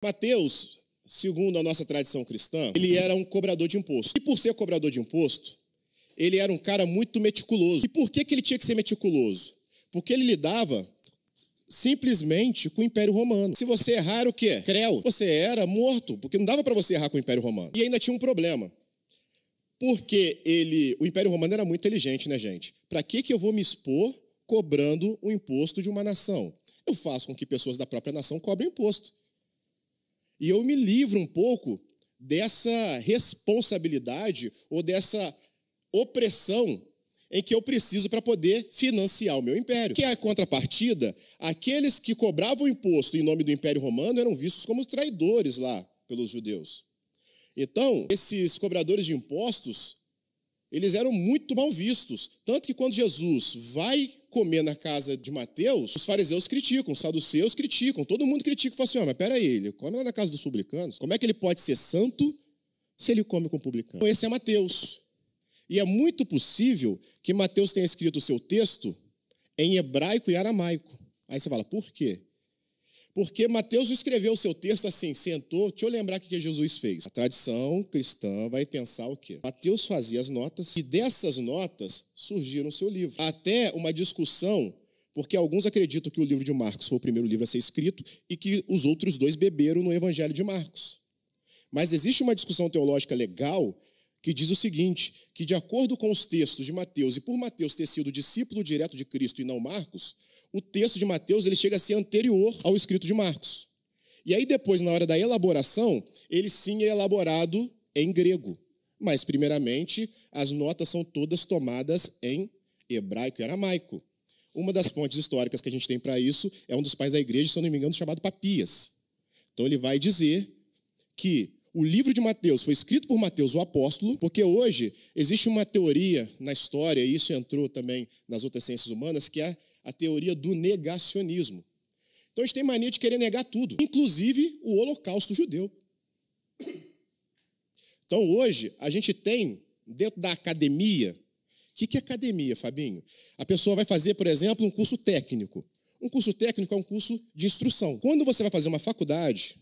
Mateus, segundo a nossa tradição cristã, ele era um cobrador de imposto. E por ser cobrador de imposto, ele era um cara muito meticuloso. E por que ele tinha que ser meticuloso? Porque ele lidava simplesmente com o Império Romano. Se você errar, o quê? Creu. Você era morto, porque não dava para você errar com o Império Romano. E ainda tinha um problema. Porque o Império Romano era muito inteligente, né, gente? Para que eu vou me expor cobrando o imposto de uma nação? Eu faço com que pessoas da própria nação cobrem imposto. E eu me livro um pouco dessa responsabilidade ou dessa opressão em que eu preciso para poder financiar o meu império. Que é a contrapartida, aqueles que cobravam imposto em nome do Império Romano eram vistos como traidores lá pelos judeus. Então, esses cobradores de impostos, eles eram muito mal vistos. Tanto que quando Jesus vai comer na casa de Mateus, os fariseus criticam, os saduceus criticam, todo mundo critica e fala assim, mas peraí, ele come lá na casa dos publicanos, como é que ele pode ser santo se ele come com publicanos? Então, esse é Mateus. E é muito possível que Mateus tenha escrito o seu texto em hebraico e aramaico. Aí você fala, por quê? Porque Mateus escreveu o seu texto assim, sentou, deixa eu lembrar o que Jesus fez. A tradição cristã vai pensar o quê? Mateus fazia as notas e dessas notas surgiram o seu livro. Até uma discussão, porque alguns acreditam que o livro de Marcos foi o primeiro livro a ser escrito e que os outros dois beberam no Evangelho de Marcos. Mas existe uma discussão teológica legal que diz o seguinte, que de acordo com os textos de Mateus, e por Mateus ter sido discípulo direto de Cristo e não Marcos, o texto de Mateus ele chega a ser anterior ao escrito de Marcos. E aí depois, na hora da elaboração, ele sim é elaborado em grego. Mas, primeiramente, as notas são todas tomadas em hebraico e aramaico. Uma das fontes históricas que a gente tem para isso é um dos pais da igreja, se eu não me engano, chamado Papias. Então ele vai dizer que o livro de Mateus foi escrito por Mateus, o apóstolo, porque hoje existe uma teoria na história, e isso entrou também nas outras ciências humanas, que é a teoria do negacionismo. Então a gente tem mania de querer negar tudo, inclusive o holocausto judeu. Então hoje a gente tem, dentro da academia, o que é academia, Fabinho? A pessoa vai fazer, por exemplo, um curso técnico. Um curso técnico é um curso de instrução. Quando você vai fazer uma faculdade,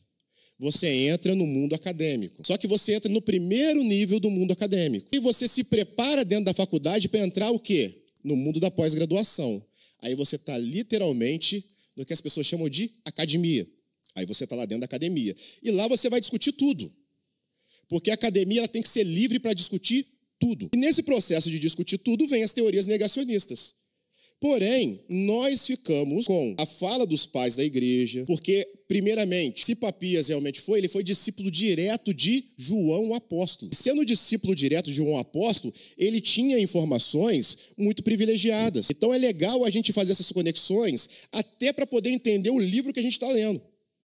você entra no mundo acadêmico. Só que você entra no primeiro nível do mundo acadêmico. E você se prepara dentro da faculdade para entrar o quê? No mundo da pós-graduação. Aí você está literalmente no que as pessoas chamam de academia. Aí você está lá dentro da academia. E lá você vai discutir tudo. Porque a academia ela tem que ser livre para discutir tudo. E nesse processo de discutir tudo, vem as teorias negacionistas. Porém, nós ficamos com a fala dos pais da igreja, porque, primeiramente, se Papias realmente foi, ele foi discípulo direto de João o Apóstolo. Sendo discípulo direto de João o Apóstolo, ele tinha informações muito privilegiadas. Então é legal a gente fazer essas conexões até para poder entender o livro que a gente está lendo.